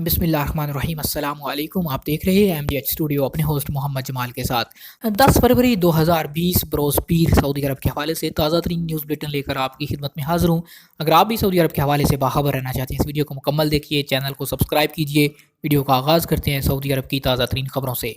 بسم اللہ الرحمن الرحیم۔ السلام علیکم، آپ دیکھ رہے ہیں MDH اسٹوڈیو اپنے ہوسٹ محمد جمال کے ساتھ۔ 10 فروری 2020 بروز پیر سعودی عرب کے حوالے سے تازہ ترین نیوز بلیٹن لے کر آپ کی خدمت میں حاضر ہوں۔ اگر آپ بھی سعودی عرب کے حوالے سے باخبر رہنا چاہتے ہیں اس ویڈیو کو مکمل دیکھیے، چینل کو سبسکرائب کیجیے۔ ویڈیو کا آغاز کرتے ہیں سعودی عرب کی تازہ ترین خبروں سے۔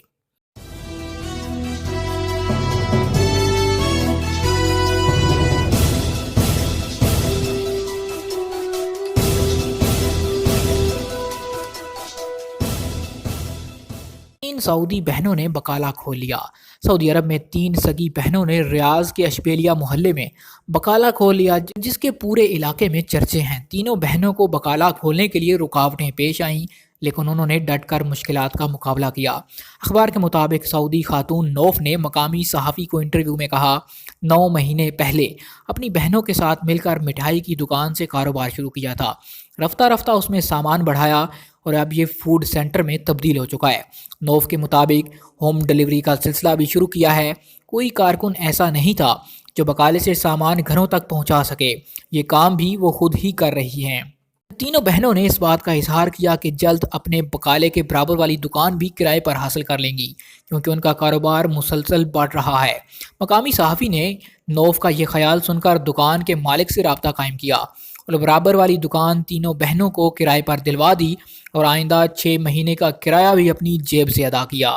تین سعودی بہنوں نے بقالہ کھول لیا۔ سعودی عرب میں 3 سگی بہنوں نے ریاض کے اشبیلیہ محلے میں بقالہ کھول لیا، جس کے پورے علاقے میں چرچے ہیں۔ تینوں بہنوں کو بقالہ کھولنے کے لیے رکاوٹیں پیش آئیں، لیکن انہوں نے ڈٹ کر مشکلات کا مقابلہ کیا۔ اخبار کے مطابق سعودی خاتون نوف نے مقامی صحافی کو انٹرویو میں کہا، 9 مہینے پہلے اپنی بہنوں کے ساتھ مل کر مٹھائی کی دکان سے کاروبار شروع کیا تھا۔ رفتہ رفتہ اس میں سامان بڑھایا اور اب یہ فوڈ سینٹر میں تبدیل ہو چکا ہے۔ نوف کے مطابق ہوم ڈیلیوری کا سلسلہ بھی شروع کیا ہے۔ کوئی کارکن ایسا نہیں تھا جو بقالے سے سامان گھروں تک پہنچا سکے، یہ کام بھی وہ خود ہی کر رہی ہیں۔ تینوں بہنوں نے اس بات کا اظہار کیا کہ جلد اپنے بقالے کے برابر والی دکان بھی کرائے پر حاصل کر لیں گی، کیونکہ ان کا کاروبار مسلسل بڑھ رہا ہے۔ مقامی صحافی نے نوف کا یہ خیال سن کر دکان کے مالک سے رابطہ قائم کیا اور برابر والی دکان تینوں بہنوں کو کرائے پر دلوا دی اور آئندہ 6 مہینے کا کرایہ بھی اپنی جیب سے ادا کیا۔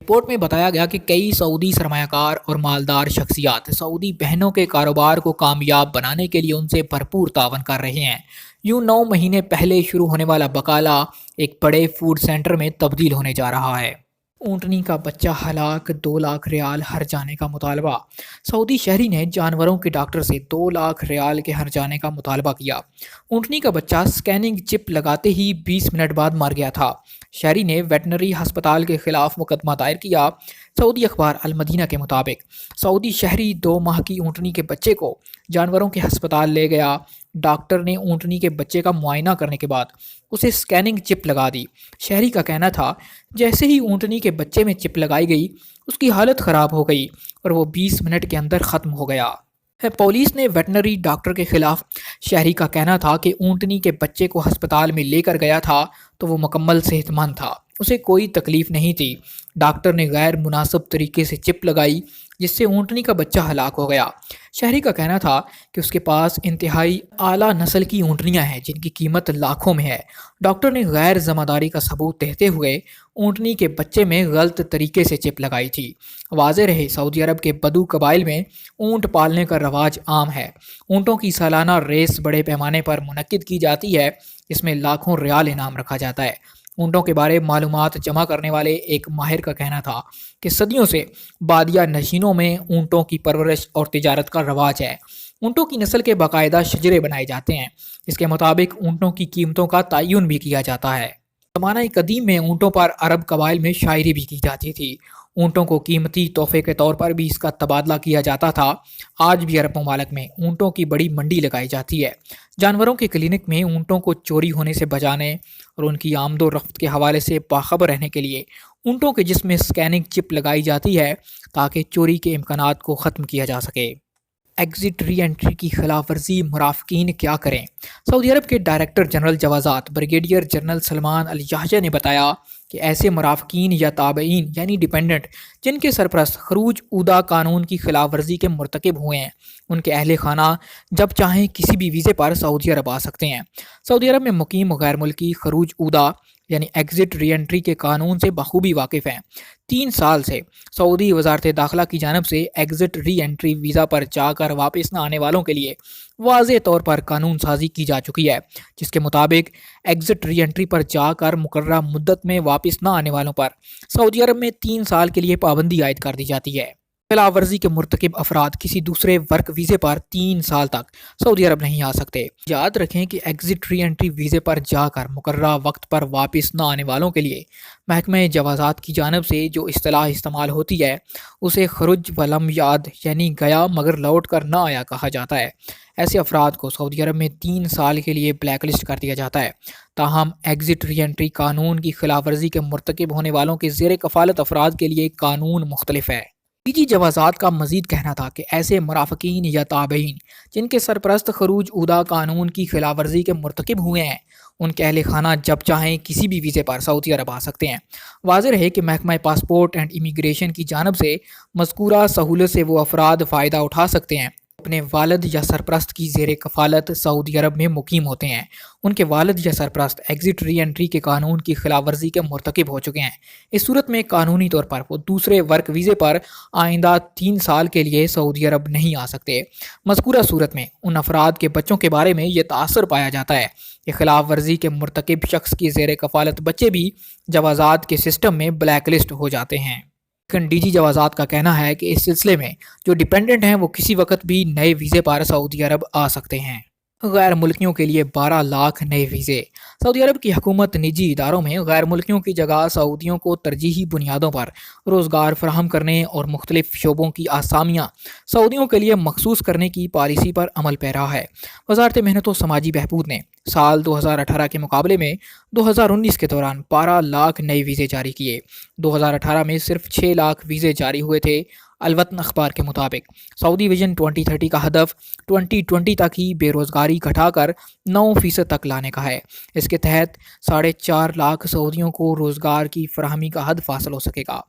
رپورٹ میں بتایا گیا کہ کئی سعودی سرمایہ کار اور مالدار شخصیات سعودی بہنوں کے کاروبار کو کامیاب بنانے کے لیے ان سے بھرپور تعاون کر رہے ہیں۔ یوں 9 مہینے پہلے شروع ہونے والا بقالہ ایک بڑے فوڈ سینٹر میں تبدیل ہونے جا رہا ہے۔ اونٹنی کا بچہ ہلاک، 2 لاکھ ریال ہر جانے کا مطالبہ۔ سعودی شہری نے جانوروں کے ڈاکٹر سے 2 لاکھ ریال کے ہر جانے کا مطالبہ کیا۔ اونٹنی کا بچہ سکیننگ چپ لگاتے ہی 20 منٹ بعد مر گیا تھا۔ شہری نے ویٹنری ہسپتال کے خلاف مقدمہ دائر کیا۔ سعودی اخبار المدینہ کے مطابق سعودی شہری 2 ماہ کی اونٹنی کے بچے کو جانوروں کے ہسپتال لے گیا۔ ڈاکٹر نے اونٹنی کے بچے کا معائنہ کرنے کے بعد اسے سکیننگ چپ لگا دی۔ شہری کا کہنا تھا، جیسے ہی اونٹنی کے بچے میں چپ لگائی گئی اس کی حالت خراب ہو گئی اور وہ 20 منٹ کے اندر ختم ہو گیا۔ پولیس نے ویٹنری ڈاکٹر کے خلاف شہری کا کہنا تھا کہ اونٹنی کے بچے کو ہسپتال میں لے کر گیا تھا تو وہ مکمل صحت مند تھا، اسے کوئی تکلیف نہیں تھی۔ ڈاکٹر نے غیر مناسب طریقے سے چپ لگائی جس سے اونٹنی کا بچہ ہلاک ہو گیا۔ شہری کا کہنا تھا کہ اس کے پاس انتہائی اعلیٰ نسل کی اونٹنیاں ہیں جن کی قیمت لاکھوں میں ہے۔ ڈاکٹر نے غیر ذمہ داری کا ثبوت دیتے ہوئے اونٹنی کے بچے میں غلط طریقے سے چپ لگائی تھی۔ واضح رہے، سعودی عرب کے بدو قبائل میں اونٹ پالنے کا رواج عام ہے۔ اونٹوں کی سالانہ ریس بڑے پیمانے پر منعقد کی جاتی ہے، جس میں لاکھوں ریال انعام رکھا جاتا ہے۔ اونٹوں کے بارے معلومات جمع کرنے والے ایک ماہر کا کہنا تھا کہ صدیوں سے بادیہ نشینوں میں اونٹوں کی پرورش اور تجارت کا رواج ہے۔ اونٹوں کی نسل کے باقاعدہ شجرے بنائے جاتے ہیں، اس کے مطابق اونٹوں کی قیمتوں کا تعین بھی کیا جاتا ہے۔ زمانہ قدیم میں اونٹوں پر عرب قبائل میں شاعری بھی کی جاتی تھی۔ اونٹوں کو قیمتی تحفے کے طور پر بھی اس کا تبادلہ کیا جاتا تھا۔ آج بھی عرب ممالک میں اونٹوں کی بڑی منڈی لگائی جاتی ہے۔ جانوروں کے کلینک میں اونٹوں کو چوری ہونے سے بچانے اور ان کی آمد و رفت کے حوالے سے باخبر رہنے کے لیے اونٹوں کے جسم میں سکیننگ چپ لگائی جاتی ہے تاکہ چوری کے امکانات کو ختم کیا جا سکے۔ ایگزٹ ری انٹری کی خلاف ورزی، مرافقین کیا کریں؟ سعودی عرب کے ڈائریکٹر جنرل جوازات بریگیڈیئر جنرل سلمان الجہجہ نے بتایا کہ ایسے مرافقین یا تابعین یعنی ڈیپینڈنٹ جن کے سرپرست خروج عودہ قانون کی خلاف ورزی کے مرتکب ہوئے ہیں، ان کے اہل خانہ جب چاہیں کسی بھی ویزے پر سعودی عرب آ سکتے ہیں۔ سعودی عرب میں مقیم غیر ملکی خروج عودہ یعنی ایگزٹ ری انٹری کے قانون سے بخوبی واقف ہیں۔ 3 سال سے سعودی وزارت داخلہ کی جانب سے ایگزٹ ری انٹری ویزا پر جا کر واپس نہ آنے والوں کے لیے واضح طور پر قانون سازی کی جا چکی ہے، جس کے مطابق ایگزٹ ری انٹری پر جا کر مقررہ مدت میں واپس نہ آنے والوں پر سعودی عرب میں 3 سال کے لیے پابندی عائد کر دی جاتی ہے۔ خلاف ورزی کے مرتکب افراد کسی دوسرے ورک ویزے پر 3 سال تک سعودی عرب نہیں آ سکتے۔ یاد رکھیں کہ ایگزٹ ری انٹری ویزے پر جا کر مقررہ وقت پر واپس نہ آنے والوں کے لیے محکمہ جوازات کی جانب سے جو اصطلاح استعمال ہوتی ہے اسے خرج ولم یاد یعنی گیا مگر لوٹ کر نہ آیا کہا جاتا ہے۔ ایسے افراد کو سعودی عرب میں 3 سال کے لیے بلیک لسٹ کر دیا جاتا ہے۔ تاہم ایگزٹ ری انٹری قانون کی خلاف ورزی کے مرتکب ہونے والوں کے زیر کفالت افراد کے لیے قانون مختلف ہے۔ جوازات کا مزید کہنا تھا کہ ایسے مرافقین یا تابعین جن کے سرپرست خروج عودہ قانون کی خلاف ورزی کے مرتکب ہوئے ہیں ان کے اہل خانہ جب چاہیں کسی بھی ویزے پر سعودی عرب آ سکتے ہیں۔ واضح رہے کہ محکمہ پاسپورٹ اینڈ امیگریشن کی جانب سے مذکورہ سہولت سے وہ افراد فائدہ اٹھا سکتے ہیں اپنے والد یا سرپرست کی زیر کفالت سعودی عرب میں مقیم ہوتے ہیں۔ ان کے والد یا سرپرست ایگزٹ ری انٹری کے قانون کی خلاف ورزی کے مرتکب ہو چکے ہیں۔ اس صورت میں قانونی طور پر وہ دوسرے ورک ویزے پر آئندہ 3 سال کے لیے سعودی عرب نہیں آ سکتے۔ مذکورہ صورت میں ان افراد کے بچوں کے بارے میں یہ تاثر پایا جاتا ہے کہ خلاف ورزی کے مرتکب شخص کی زیر کفالت بچے بھی جوازات کے سسٹم میں بلیک لسٹ ہو جاتے ہیں۔ لیکن ڈی جی جوازات کا کہنا ہے کہ اس سلسلے میں جو ڈیپینڈنٹ ہیں وہ کسی وقت بھی نئے ویزے پر سعودی عرب آ سکتے ہیں۔ غیر ملکیوں کے لیے 12 لاکھ نئے ویزے۔ سعودی عرب کی حکومت نجی اداروں میں غیر ملکیوں کی جگہ سعودیوں کو ترجیحی بنیادوں پر روزگار فراہم کرنے اور مختلف شعبوں کی آسامیاں سعودیوں کے لیے مخصوص کرنے کی پالیسی پر عمل پیرا ہے۔ وزارت محنت و سماجی بہبود نے سال 2018 کے مقابلے میں 2019 کے دوران 12 لاکھ نئے ویزے جاری کیے۔ 2018 میں صرف 6 لاکھ ویزے جاری ہوئے تھے۔ الوطن اخبار کے مطابق سعودی ویژن 2030 کا ہدف 2020 تک ہی بے روزگاری گھٹا کر 9% تک لانے کا ہے۔ اس کے تحت 4.5 لاکھ سعودیوں کو روزگار کی فراہمی کا ہدف حاصل ہو سکے گا۔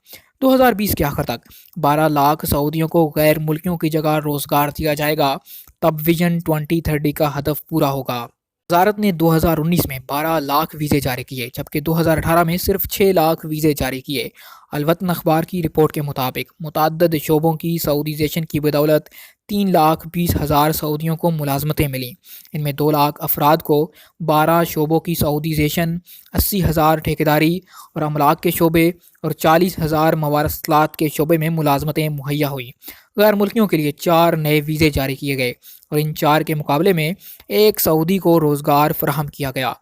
2020 کے آخر تک 12 لاکھ سعودیوں کو غیر ملکیوں کی جگہ روزگار دیا جائے گا، تب ویژن 2030 کا ہدف پورا ہوگا۔ وزارت نے 2019 میں 12 لاکھ ویزے جاری کیے جبکہ 2018 میں صرف 6 لاکھ ویزے جاری کیے۔ الوطن اخبار کی رپورٹ کے مطابق متعدد شعبوں کی سعودیزیشن کی بدولت 3,20,000 سعودیوں کو ملازمتیں ملیں۔ ان میں 2 لاکھ افراد کو 12 شعبوں کی سعودیزیشن، 80,000 ٹھیکیداری اور املاک کے شعبے اور 40,000 مواصلات کے شعبے میں ملازمتیں مہیا ہوئیں۔ غیر ملکیوں کے لیے 4 نئے ویزے جاری کیے گئے اور ان 4 کے مقابلے میں 1 سعودی کو روزگار فراہم کیا گیا۔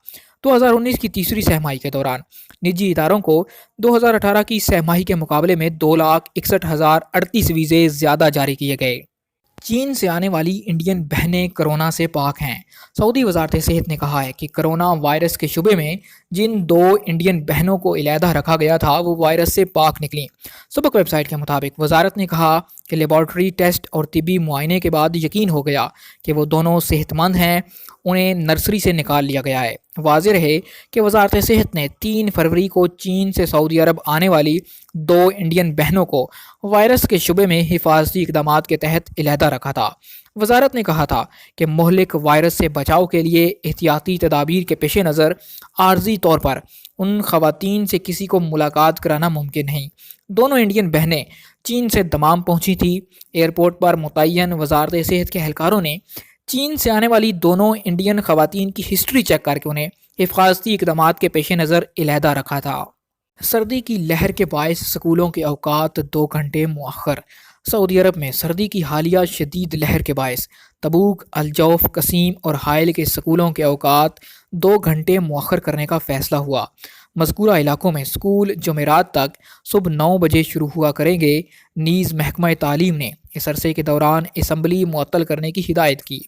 2019 کی تیسری سہ ماہی کے دوران نجی اداروں کو 2018 کی سہ ماہی کے مقابلے میں 2,61,038 ویزے زیادہ جاری کیے گئے۔ چین سے آنے والی انڈین بہنیں کرونا سے پاک ہیں۔ سعودی وزارت صحت نے کہا ہے کہ کرونا وائرس کے شبے میں جن 2 انڈین بہنوں کو علیحدہ رکھا گیا تھا وہ وائرس سے پاک نکلیں۔ سبق ویب سائٹ کے مطابق وزارت نے کہا کہ لیبارٹری ٹیسٹ اور طبی معائنے کے بعد یقین ہو گیا کہ وہ دونوں صحت مند ہیں، انہیں نرسری سے نکال لیا گیا ہے۔ واضح رہے کہ وزارت صحت نے 3 فروری کو چین سے سعودی عرب آنے والی 2 انڈین بہنوں کو وائرس کے شبے میں حفاظتی اقدامات کے تحت علیحدہ رکھا تھا۔ وزارت نے کہا تھا کہ مہلک وائرس سے بچاؤ کے لیے احتیاطی تدابیر کے پیش نظر عارضی طور پر ان خواتین سے کسی کو ملاقات کرانا ممکن نہیں۔ دونوں انڈین بہنیں چین سے دمام پہنچی تھی۔ ایئرپورٹ پر متعین وزارت صحت کے اہلکاروں نے چین سے آنے والی دونوں انڈین خواتین کی ہسٹری چیک کر کے انہیں حفاظتی اقدامات کے پیش نظر علیحدہ رکھا تھا۔ سردی کی لہر کے باعث سکولوں کے اوقات 2 گھنٹے مؤخر۔ سعودی عرب میں سردی کی حالیہ شدید لہر کے باعث تبوک، الجوف، قصیم اور حائل کے سکولوں کے اوقات 2 گھنٹے مؤخر کرنے کا فیصلہ ہوا۔ مذکورہ علاقوں میں سکول جمعرات تک صبح 9 بجے شروع ہوا کریں گے۔ نیز محکمہ تعلیم نے اس عرصے کے دوران اسمبلی معطل کرنے کی ہدایت کی۔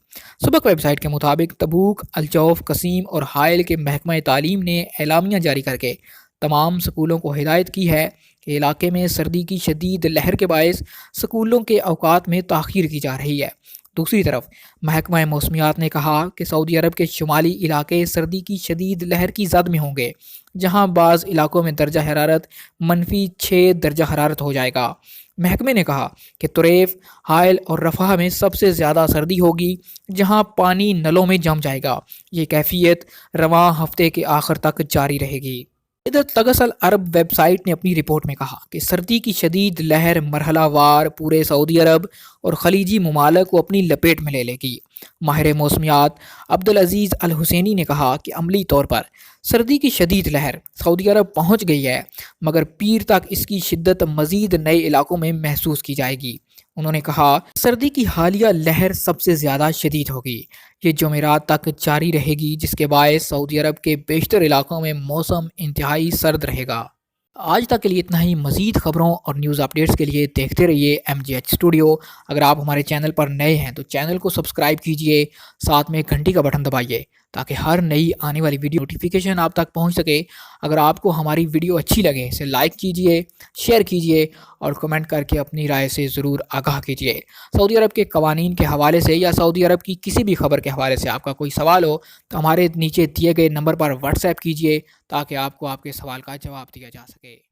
سبق ویب سائٹ کے مطابق تبوک، الجوف، قصیم اور حائل کے محکمہ تعلیم نے اعلامیہ جاری کر کے تمام سکولوں کو ہدایت کی ہے کہ علاقے میں سردی کی شدید لہر کے باعث سکولوں کے اوقات میں تاخیر کی جا رہی ہے۔ دوسری طرف محکمہ موسمیات نے کہا کہ سعودی عرب کے شمالی علاقے سردی کی شدید لہر کی زد میں ہوں گے، جہاں بعض علاقوں میں درجہ حرارت -6 درجہ حرارت ہو جائے گا۔ محکمے نے کہا کہ طریف، حائل اور رفح میں سب سے زیادہ سردی ہوگی، جہاں پانی نلوں میں جم جائے گا۔ یہ کیفیت رواں ہفتے کے آخر تک جاری رہے گی۔ ادھر تغسل عرب ویب سائٹ نے اپنی رپورٹ میں کہا کہ سردی کی شدید لہر مرحلہ وار پورے سعودی عرب اور خلیجی ممالک کو اپنی لپیٹ میں لے لے گی۔ ماہر موسمیات عبدالعزیز الحسینی نے کہا کہ عملی طور پر سردی کی شدید لہر سعودی عرب پہنچ گئی ہے، مگر پیر تک اس کی شدت مزید نئے علاقوں میں محسوس کی جائے گی۔ انہوں نے کہا سردی کی حالیہ لہر سب سے زیادہ شدید ہوگی، یہ جمعرات تک جاری رہے گی، جس کے باعث سعودی عرب کے بیشتر علاقوں میں موسم انتہائی سرد رہے گا۔ آج تک کے لیے اتنا ہی۔ مزید خبروں اور نیوز اپڈیٹس کے لیے دیکھتے رہیے MGH اسٹوڈیو۔ اگر آپ ہمارے چینل پر نئے ہیں تو چینل کو سبسکرائب کیجیے، ساتھ میں گھنٹی کا بٹن دبائیے تاکہ ہر نئی آنے والی ویڈیو نوٹیفیکیشن آپ تک پہنچ سکے۔ اگر آپ کو ہماری ویڈیو اچھی لگے اسے لائک کیجئے، شیئر کیجئے اور کمنٹ کر کے اپنی رائے سے ضرور آگاہ کیجئے۔ سعودی عرب کے قوانین کے حوالے سے یا سعودی عرب کی کسی بھی خبر کے حوالے سے آپ کا کوئی سوال ہو تو ہمارے نیچے دیے گئے نمبر پر واٹس ایپ کیجئے تاکہ آپ کو آپ کے سوال کا جواب دیا جا سکے۔